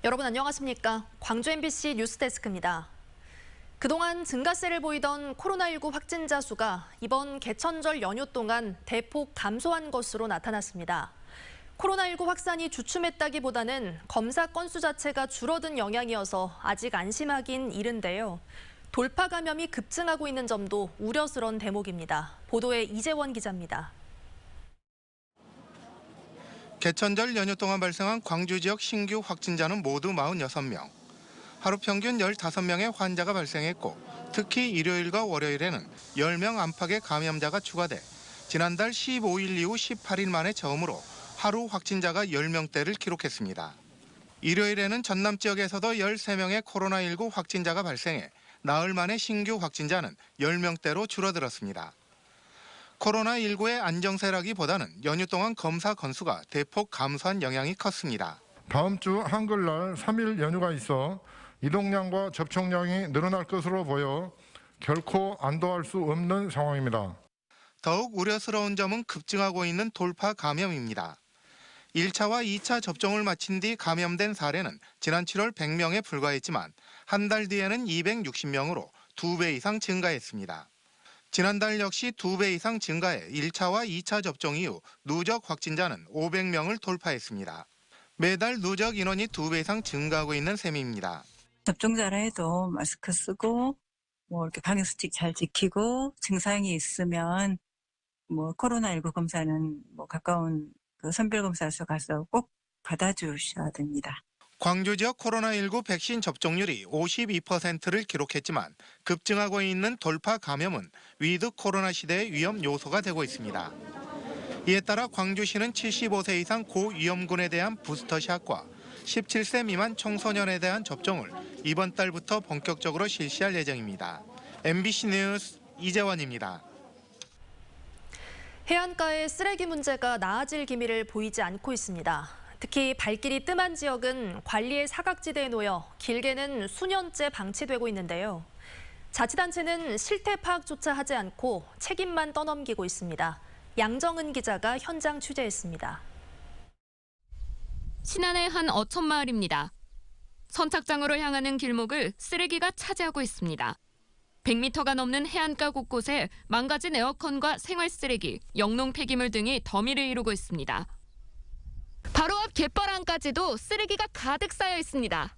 여러분 안녕하십니까? 광주 MBC 뉴스데스크입니다. 그동안 증가세를 보이던 코로나19 확진자 수가 이번 개천절 연휴 동안 대폭 감소한 것으로 나타났습니다. 코로나19 확산이 주춤했다기보다는 검사 건수 자체가 줄어든 영향이어서 아직 안심하긴 이른데요. 돌파 감염이 급증하고 있는 점도 우려스러운 대목입니다. 보도에 이재원 기자입니다. 개천절 연휴 동안 발생한 광주 지역 신규 확진자는 모두 46명. 하루 평균 15명의 환자가 발생했고 특히 일요일과 월요일에는 10명 안팎의 감염자가 추가돼 지난달 15일 이후 18일 만에 처음으로 하루 확진자가 10명대를 기록했습니다. 일요일에는 전남 지역에서도 13명의 코로나19 확진자가 발생해 나흘 만에 신규 확진자는 10명대로 줄어들었습니다. 코로나19의 안정세라기보다는 연휴 동안 검사 건수가 대폭 감소한 영향이 컸습니다. 다음 주 한글날 3일 연휴가 있어 이동량과 접촉량이 늘어날 것으로 보여 결코 안도할 수 없는 상황입니다. 더욱 우려스러운 점은 급증하고 있는 돌파 감염입니다. 1차와 2차 접종을 마친 뒤 감염된 사례는 지난 7월 100명에 불과했지만 한 달 뒤에는 260명으로 2배 이상 증가했습니다. 지난달 역시 2배 이상 증가해 1차와 2차 접종 이후 누적 확진자는 500명을 돌파했습니다. 매달 누적 인원이 2배 이상 증가하고 있는 셈입니다. 접종자라 해도 마스크 쓰고 이렇게 방역수칙 잘 지키고 증상이 있으면 코로나19 검사는 가까운 선별검사소 가서 꼭 받아주셔야 됩니다. 광주 지역 코로나19 백신 접종률이 52%를 기록했지만 급증하고 있는 돌파 감염은 위드 코로나 시대의 위험 요소가 되고 있습니다. 이에 따라 광주시는 75세 이상 고위험군에 대한 부스터샷과 17세 미만 청소년에 대한 접종을 이번 달부터 본격적으로 실시할 예정입니다. MBC 뉴스 이재원입니다. 해안가의 쓰레기 문제가 나아질 기미를 보이지 않고 있습니다. 특히 발길이 뜸한 지역은 관리의 사각지대에 놓여 길게는 수년째 방치되고 있는데요. 자치단체는 실태 파악조차 하지 않고 책임만 떠넘기고 있습니다. 양정은 기자가 현장 취재했습니다. 신안의 한 어촌마을입니다. 선착장으로 향하는 길목을 쓰레기가 차지하고 있습니다. 100m가 넘는 해안가 곳곳에 망가진 에어컨과 생활쓰레기, 영농 폐기물 등이 더미를 이루고 있습니다. 바로 앞 갯벌안까지도 쓰레기가 가득 쌓여 있습니다.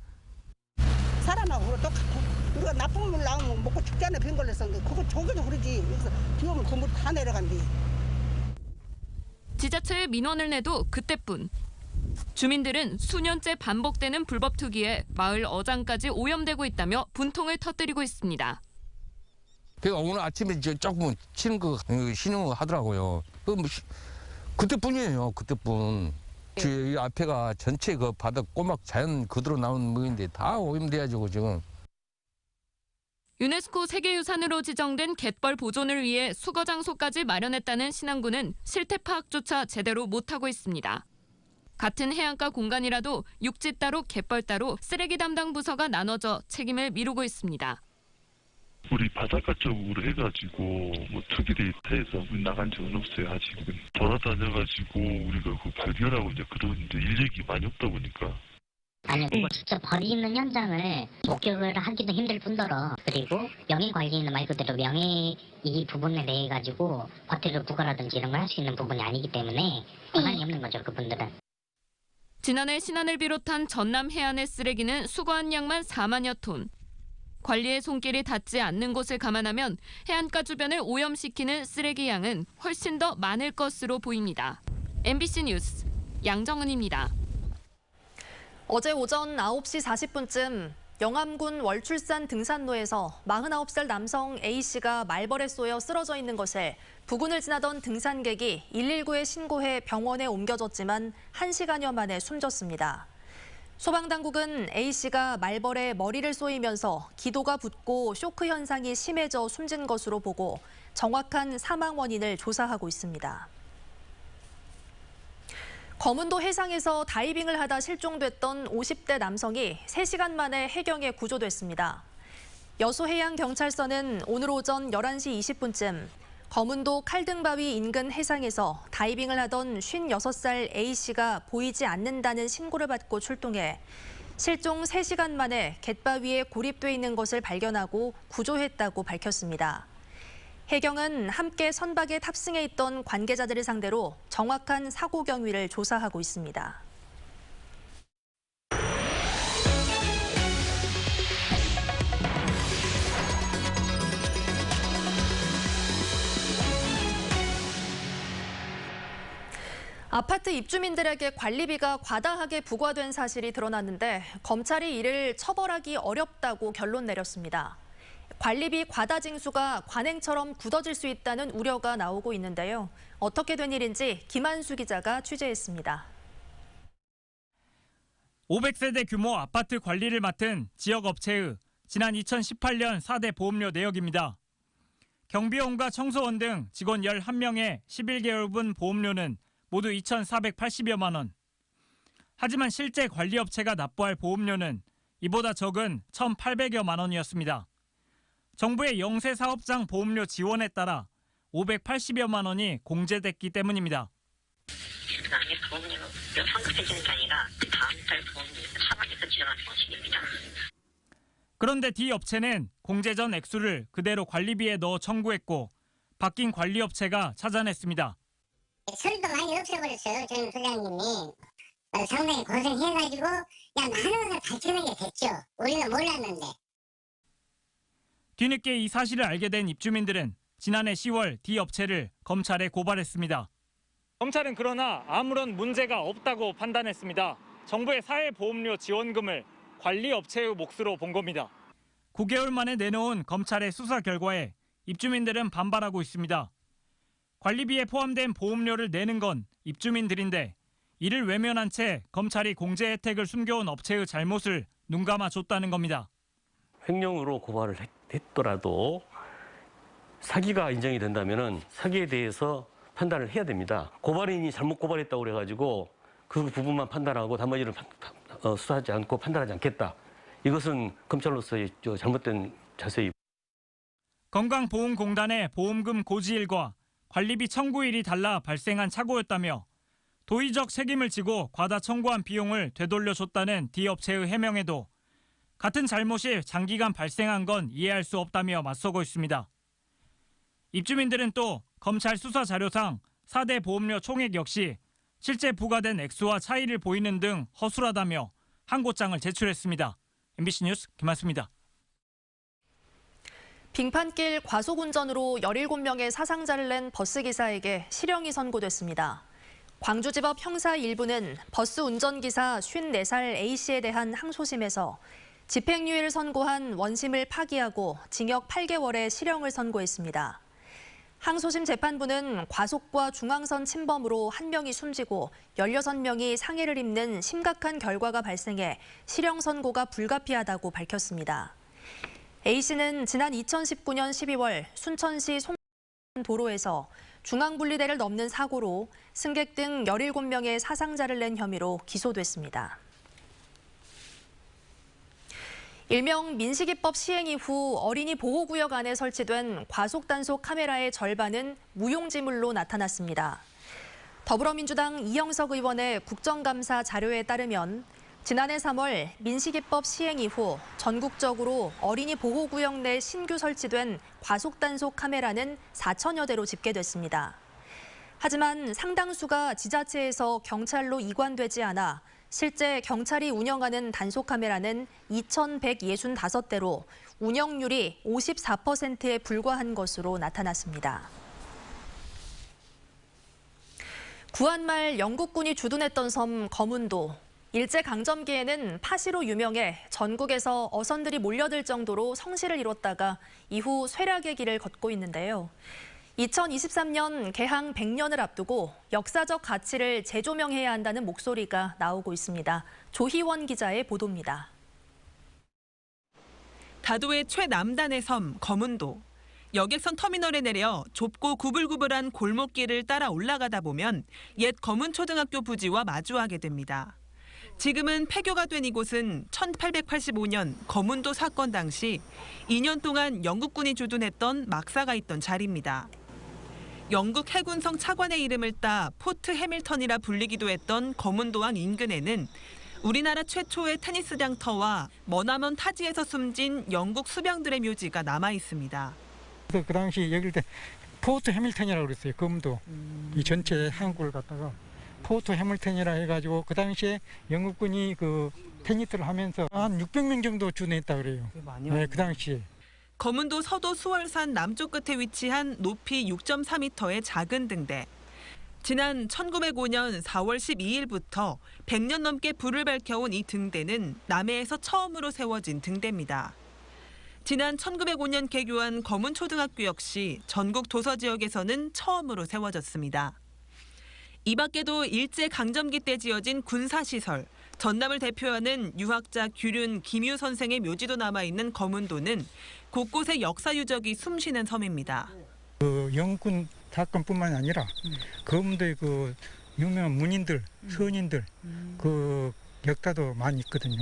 사람하고 똑같고 우리가 나쁜 물 나오면 먹고 죽잖아. 빈 걸려서 그거 저기도 그러지. 여기서 비 오면 그 물 다 내려간대. 지자체에 민원을 내도 그때뿐. 주민들은 수년째 반복되는 불법 투기에 마을 어장까지 오염되고 있다며 분통을 터뜨리고 있습니다. 그러니까 오늘 아침에 조금 치는 거 신용하더라고요. 그때뿐이에요. 그때뿐. 이 앞에가 전체 그 바닥 꼬막 자연 그대로 나온 물인데 다 오염돼가지고 지금. 유네스코 세계유산으로 지정된 갯벌 보존을 위해 수거 장소까지 마련했다는 신안군은 실태 파악조차 제대로 못하고 있습니다. 같은 해안가 공간이라도 육지 따로 갯벌 따로 쓰레기 담당 부서가 나눠져 책임을 미루고 있습니다. 우리 바닷가 쪽으로 해가지고 투기 데이터에서 나간 적은 없어요. 아직은 돌아다녀가지고 우리가 그 발견하고 이제 그런 인력이 많이 없다 보니까. 아니, 그거 직접 버리는 현장을 목격을 하기도 힘들 뿐더러 그리고 명예관리는 말 그대로 명예 이 부분에 대해 가지고 과태료 부과라든지 이런 걸 할 수 있는 부분이 아니기 때문에 권한이 없는 거죠, 그분들은. 지난해 신안을 비롯한 전남 해안의 쓰레기는 수거한 양만 4만여 톤. 관리의 손길이 닿지 않는 곳을 감안하면 해안가 주변을 오염시키는 쓰레기 양은 훨씬 더 많을 것으로 보입니다. MBC 뉴스 양정은입니다. 어제 오전 9시 40분쯤 영암군 월출산 등산로에서 49살 남성 A씨가 말벌에 쏘여 쓰러져 있는 것을 부근을 지나던 등산객이 119에 신고해 병원에 옮겨졌지만 1시간여 만에 숨졌습니다. 소방당국은 A씨가 말벌에 머리를 쏘이면서 기도가 붓고 쇼크 현상이 심해져 숨진 것으로 보고 정확한 사망 원인을 조사하고 있습니다. 거문도 해상에서 다이빙을 하다 실종됐던 50대 남성이 3시간 만에 해경에 구조됐습니다. 여수해양경찰서는 오늘 오전 11시 20분쯤 거문도 칼등바위 인근 해상에서 다이빙을 하던 56살 A씨가 보이지 않는다는 신고를 받고 출동해 실종 3시간 만에 갯바위에 고립돼 있는 것을 발견하고 구조했다고 밝혔습니다. 해경은 함께 선박에 탑승해 있던 관계자들을 상대로 정확한 사고 경위를 조사하고 있습니다. 아파트 입주민들에게 관리비가 과다하게 부과된 사실이 드러났는데 검찰이 이를 처벌하기 어렵다고 결론 내렸습니다. 관리비 과다 징수가 관행처럼 굳어질 수 있다는 우려가 나오고 있는데요. 어떻게 된 일인지 김한수 기자가 취재했습니다. 500세대 규모 아파트 관리를 맡은 지역업체의 지난 2018년 4대 보험료 내역입니다. 경비원과 청소원 등 직원 11명의 11개월분 보험료는 모두 2,480여만 원. 하지만 실제 관리업체가 납부할 보험료는 이보다 적은 1,800여만 원이었습니다. 정부의 영세 사업장 보험료 지원에 따라 580여만 원이 공제됐기 때문입니다. 아니 보험료가 환급해주는 게 아니라 다음 달 보험료가 차반에서 지원하는 방식입니다. 그런데 D 업체는 공제 전 액수를 그대로 관리비에 넣어 청구했고 바뀐 관리업체가 찾아냈습니다. 서류도 많이 없애버렸어요. 전 소장님이. 상당히 고생해가지고 그냥 많은 것을 밝혀내게 됐죠. 우리는 몰랐는데. 뒤늦게 이 사실을 알게 된 입주민들은 지난해 10월 D 업체를 검찰에 고발했습니다. 검찰은 그러나 아무런 문제가 없다고 판단했습니다. 정부의 사회보험료 지원금을 관리업체의 몫으로 본 겁니다. 9개월 만에 내놓은 검찰의 수사 결과에 입주민들은 반발하고 있습니다. 관리비에 포함된 보험료를 내는 건 입주민들인데 이를 외면한 채 검찰이 공제 혜택을 숨겨온 업체의 잘못을 눈감아 줬다는 겁니다. 횡령으로 고발을 했더라도 사기가 인정이 된다면 사기에 대해서 판단을 해야 됩니다. 고발인이 잘못 고발했다고 그래가지고 그 부분만 판단하고 나머지를 수사하지 않고 판단하지 않겠다. 이것은 검찰로서의 잘못된 자세입니다. 건강보험공단의 보험금 고지일과 관리비 청구일이 달라 발생한 사고였다며 도의적 책임을 지고 과다 청구한 비용을 되돌려줬다는 D업체의 해명에도 같은 잘못이 장기간 발생한 건 이해할 수 없다며 맞서고 있습니다. 입주민들은 또 검찰 수사 자료상 4대 보험료 총액 역시 실제 부과된 액수와 차이를 보이는 등 허술하다며 항고장을 제출했습니다. MBC 뉴스 김한수입니다. 빙판길 과속운전으로 17명의 사상자를 낸 버스기사에게 실형이 선고됐습니다. 광주지법 형사 1부는 버스 운전기사 54살 A씨에 대한 항소심에서 집행유예를 선고한 원심을 파기하고 징역 8개월의 실형을 선고했습니다. 항소심 재판부는 과속과 중앙선 침범으로 1명이 숨지고 16명이 상해를 입는 심각한 결과가 발생해 실형 선고가 불가피하다고 밝혔습니다. A씨는 지난 2019년 12월 순천시 도로에서 중앙분리대를 넘는 사고로 승객 등 17명의 사상자를 낸 혐의로 기소됐습니다. 일명 민식이법 시행 이후 어린이 보호구역 안에 설치된 과속단속 카메라의 절반은 무용지물로 나타났습니다. 더불어민주당 이영석 의원의 국정감사 자료에 따르면 지난해 3월 민식이법 시행 이후 전국적으로 어린이 보호구역 내 신규 설치된 과속단속 카메라는 4천여 대로 집계됐습니다. 하지만 상당수가 지자체에서 경찰로 이관되지 않아 실제 경찰이 운영하는 단속 카메라는 2,165대로 운영률이 54%에 불과한 것으로 나타났습니다. 구한말 영국군이 주둔했던 섬 거문도. 일제강점기에는 파시로 유명해 전국에서 어선들이 몰려들 정도로 성시를 이뤘다가 이후 쇠락의 길을 걷고 있는데요. 2023년 개항 100년을 앞두고 역사적 가치를 재조명해야 한다는 목소리가 나오고 있습니다. 조희원 기자의 보도입니다. 다도의 최남단의 섬 거문도. 여객선 터미널에 내려 좁고 구불구불한 골목길을 따라 올라가다 보면 옛 거문초등학교 부지와 마주하게 됩니다. 지금은 폐교가 된 이곳은 1885년 거문도 사건 당시 2년 동안 영국군이 주둔했던 막사가 있던 자리입니다. 영국 해군성 차관의 이름을 따 포트 해밀턴이라 불리기도 했던 거문도항 인근에는 우리나라 최초의 테니스장 터와 머나먼 타지에서 숨진 영국 수병들의 묘지가 남아 있습니다. 그 당시 여길 때 포트 해밀턴이라고 그랬어요. 검도 이 전체 항구를 갖다가 포트 해밀턴이라 해가지고 그 당시에 영국군이 그 테니스를 하면서 한 600명 정도 주둔했다 그래요. 네, 그 당시에. 검은도 서도 수월산 남쪽 끝에 위치한 높이 6.4m의 작은 등대. 지난 1905년 4월 12일부터 100년 넘게 불을 밝혀온 이 등대는 남해에서 처음으로 세워진 등대입니다. 지난 1905년 개교한 검은초등학교 역시 전국 도서 지역에서는 처음으로 세워졌습니다. 이 밖에도 일제강점기 때 지어진 군사시설, 전남을 대표하는 유학자 규륜 김유 선생의 묘지도 남아있는 검은도는 곳곳에 역사 유적이 숨쉬는 섬입니다. 그 영군 사건뿐만 아니라 검도의 그 유명한 문인들, 선인들 그 역사도 많이 있거든요.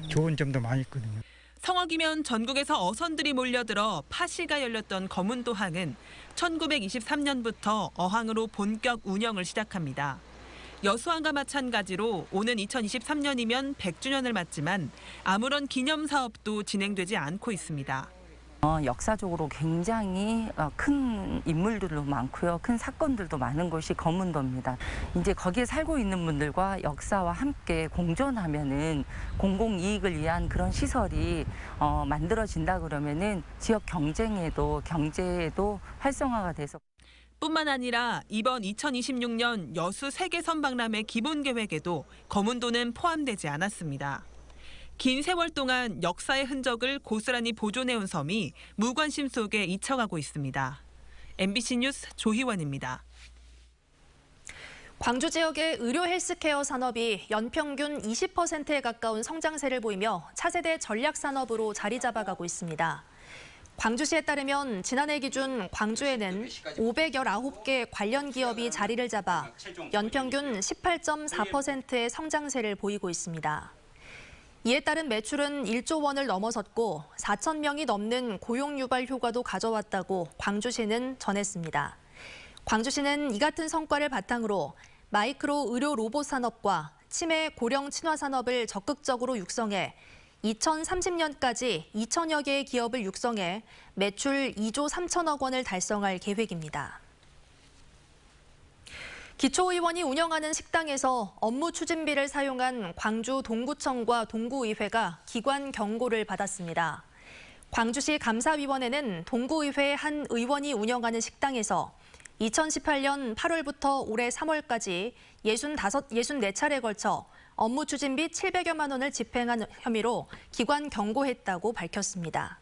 좋은 점도 많이 있거든요. 성악이면 전국에서 어선들이 몰려들어 파시가 열렸던 검은도항은 1923년부터 어항으로 본격 운영을 시작합니다. 여수항과 마찬가지로 오는 2023년이면 100주년을 맞지만 아무런 기념 사업도 진행되지 않고 있습니다. 역사적으로 굉장히 큰 인물들도 많고요. 큰 사건들도 많은 곳이 검은도입니다. 이제 거기에 살고 있는 분들과 역사와 함께 공존하면은 공공이익을 위한 그런 시설이 만들어진다 그러면은 지역 경제에도 활성화가 돼서 뿐만 아니라 이번 2026년 여수 세계섬 박람회 기본 계획에도 검은도는 포함되지 않았습니다. 긴 세월 동안 역사의 흔적을 고스란히 보존해온 섬이 무관심 속에 잊혀가고 있습니다. MBC 뉴스 조희원입니다. 광주 지역의 의료 헬스케어 산업이 연평균 20%에 가까운 성장세를 보이며 차세대 전략 산업으로 자리 잡아가고 있습니다. 광주시에 따르면 지난해 기준 광주에는 519개 관련 기업이 자리를 잡아 연평균 18.4%의 성장세를 보이고 있습니다. 이에 따른 매출은 1조 원을 넘어섰고 4천 명이 넘는 고용 유발 효과도 가져왔다고 광주시는 전했습니다. 광주시는 이 같은 성과를 바탕으로 마이크로 의료 로봇 산업과 치매 고령 친화 산업을 적극적으로 육성해 2030년까지 2천여 개의 기업을 육성해 매출 2조 3천억 원을 달성할 계획입니다. 기초의원이 운영하는 식당에서 업무 추진비를 사용한 광주 동구청과 동구의회가 기관 경고를 받았습니다. 광주시 감사위원회는 동구의회 한 의원이 운영하는 식당에서 2018년 8월부터 올해 3월까지 64차례에 걸쳐 업무 추진비 700여만 원을 집행한 혐의로 기관 경고했다고 밝혔습니다.